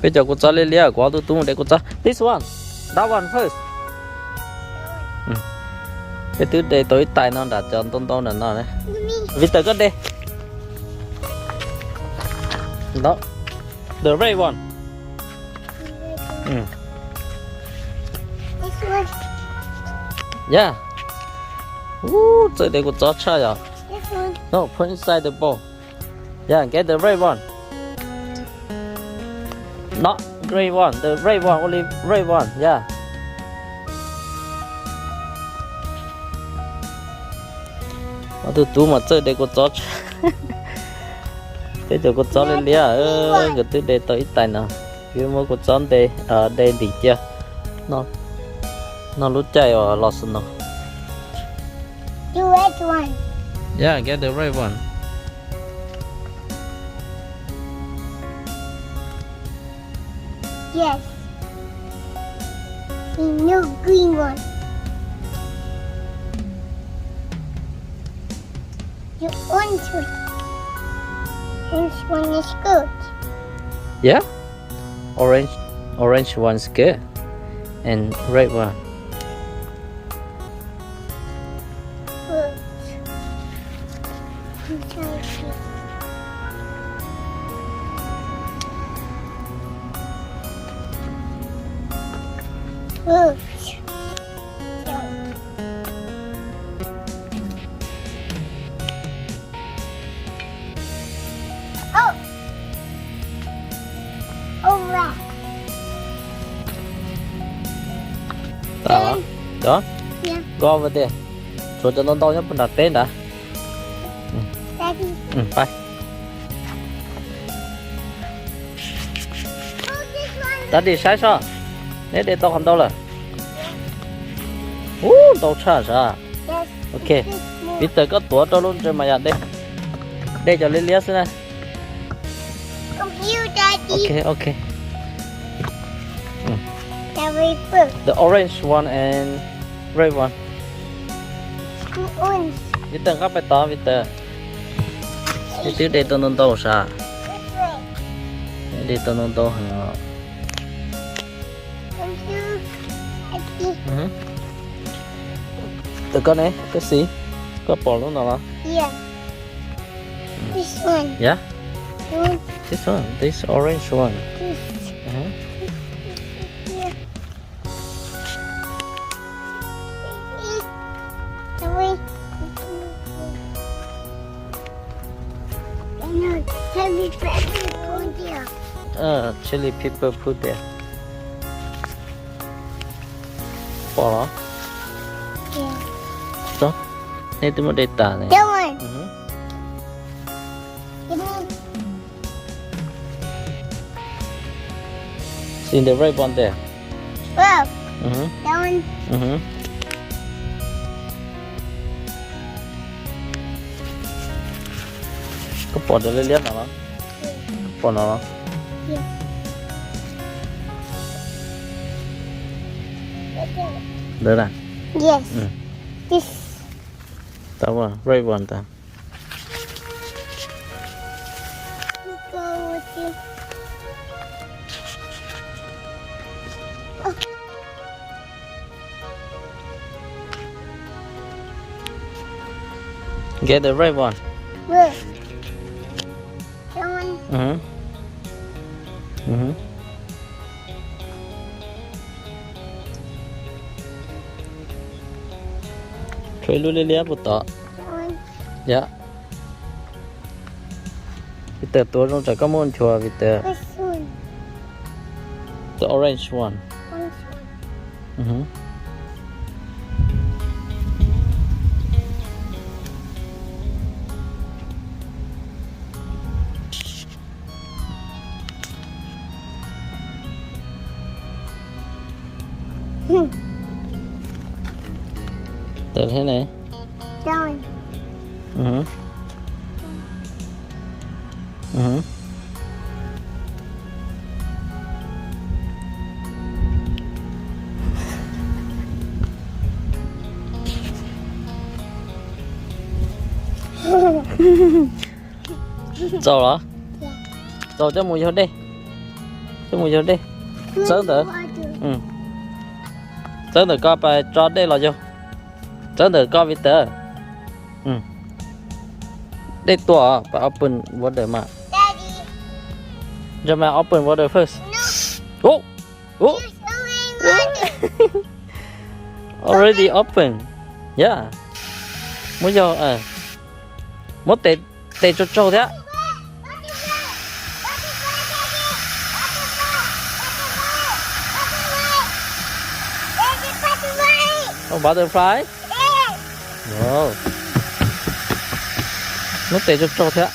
bây giờ cô cho lên lia quá tôi tung để cô cho this one that one first cái thứ đây tối tay nó đã cho tôn là nó đấy Victor có đây đó the red one This one. yeah rồi đây cô cho chơi à This one. no put inside the bowl yeah get the red one not gray one the red one only red one yeah tôi tú mà chơi đây có chó cái chỗ có chó lên lia cái thứ đây tới tay nào cái mua có chó đây ở đây đi chưa nó lút chạy ở lost nó The red one. yeah get the red one Yes. The no green one. The orange one. Orange one is good. yeah orange one's good and red one Good. Good. Oh. Oh, right. đó Yeah. go over there số cho nó to nhất mình đặt tên đã Daddy. bye Oh, this one. đã đi sai sao nếu để tao không đâu là tao cha sao Yes. ok This more. Peter có tuổi tao luôn rồi mà nhận đây đây cho Lily xin này Come here, Daddy. ok Very good. the orange one and red one Orange. Peter có phải to Peter cái thứ đây tao non tao sao This way. đây tao non tao hả Come here, Daddy. từ con này cái gì có bỏ luôn nào Yeah. This one. yeah One. this orange one This. uh-huh. Yeah. Three. And heavy pepper on here. Chili pepper put there bỏ nó Yeah. đó đây tôi muốn để tả này That one. Give me. see the red one there Well, that one. có bỏ được lên liếc nào đó bỏ nó Yeah. được à Yes. This. tao vào red one ta Go with it. get the red one Look. That one. Chơi luôn lên liếc một tọ That one. dạ vì tờ tôi không phải có môn chùa vì tờ This one. the orange one Orange one. tờ thế này That one. Dầu đó dầu cho mùi vô đây cái mùi vô đi sớm nữa Water. sớm nữa con phải cho đây là vô sớm nữa con với tớ đây tua phải open water mà Daddy. cho mẹ open water first No. oh oh You're showing water. already open yeah muốn vô muốn tê tê cho trâu thế oh butterfly wow muốn tê cho trâu thế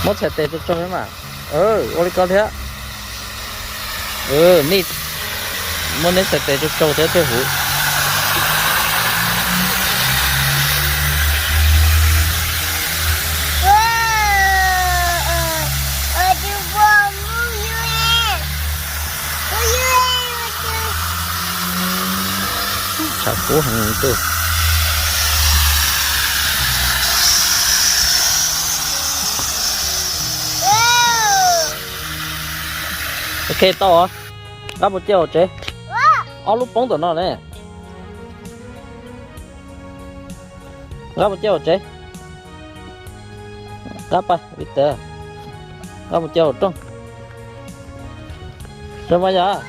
muốn sẽ tê cho trâu thế mà ôi con thế nít muốn nên sẽ tê cho trâu thế thế hủ chả cố hàng tư ok to à gắp một chiều chế lúc bóng tụi nó nè gắp một chiều chế gắpไปVictor gắp một chiều trong rồi bây giờ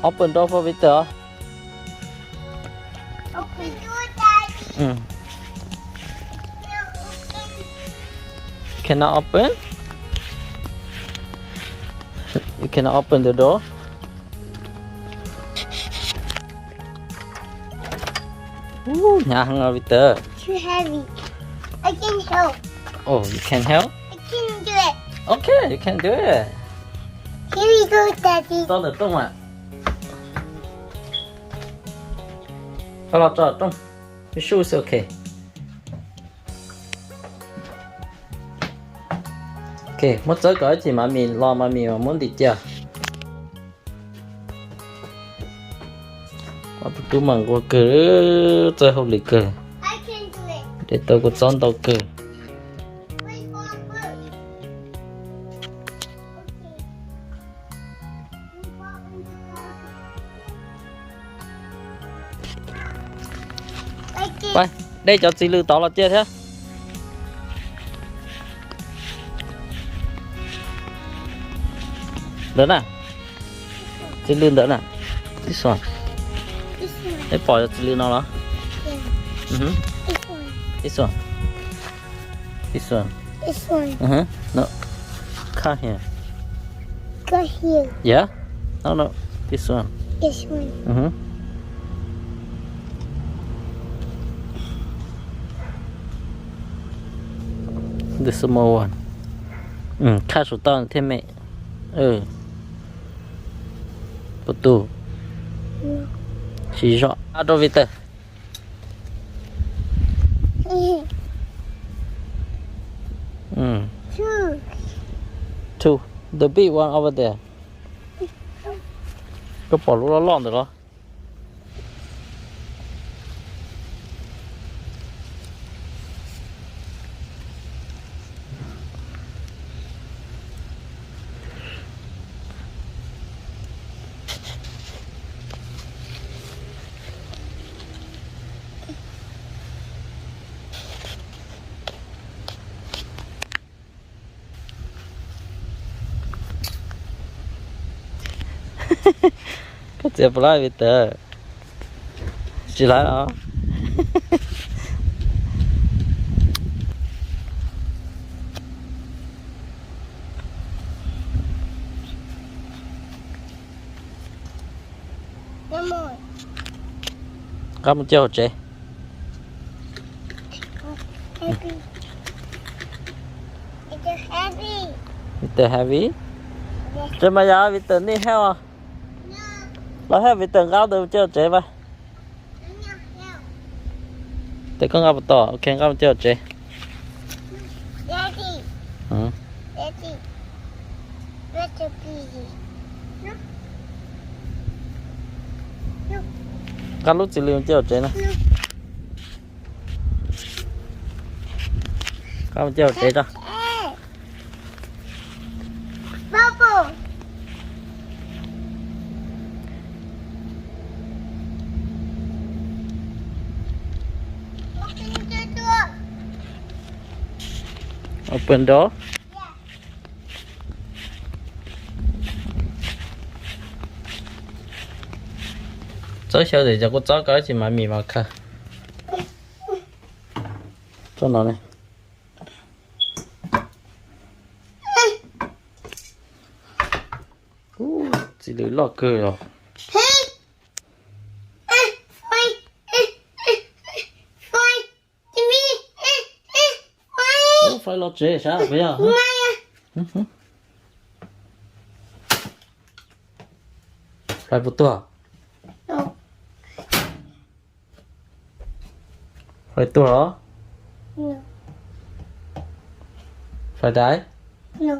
open door for Victor cannot open you cannot open the door nhà hàng Victor Too heavy. I can help. oh you can help I can do it. okay you can do it Here we go, Daddy. to được trong ạ cho trong the shoe is okay ok một giờ có chỉ mà mình lo mà mình muốn đi chơi mà tụi mình có cứ chơi học lịch cờ I can do it. để tôi có chọn tàu cờ Wait for food. Okay. Vậy, đây cho chị lưu tỏ là chơi thế đỡ nè chị lưu đỡ nè this one This one. để bỏ cho chị lưu nó đó Yeah. This one. this one This one. no come here Go here. yeah no this one This one. The small one. Khai số to thêm mẹ. Bộ tủ. Chỉ rõ. Đâu Victor. Two. Two. The big one over there. Có bỏ lúc đó lon được không? Có chẹp lại Victor. Chỉ lại đó. One more. Có một chiều chế. Heavy. It's heavy. Victor heavy. Trên bây giờ Victor đi heo à? Lo heo Victor gáo được chiều chế vậy. Để con gáo một tỏ, ok gáo một chiều chế. Daddy. Ừ. Daddy. That's a busy. No. No. Gáo lúc chỉ lưu chiều chế nè. No. Không chịu chết rồi. Bubble. Open the door. Open door. Yeah. Cho小姐姐，我早搞一起买密码卡。在哪里？这里落个了。哦，快落这下，不要。嗯哼。来不多。phải tua hả? No. Phải đáy? No.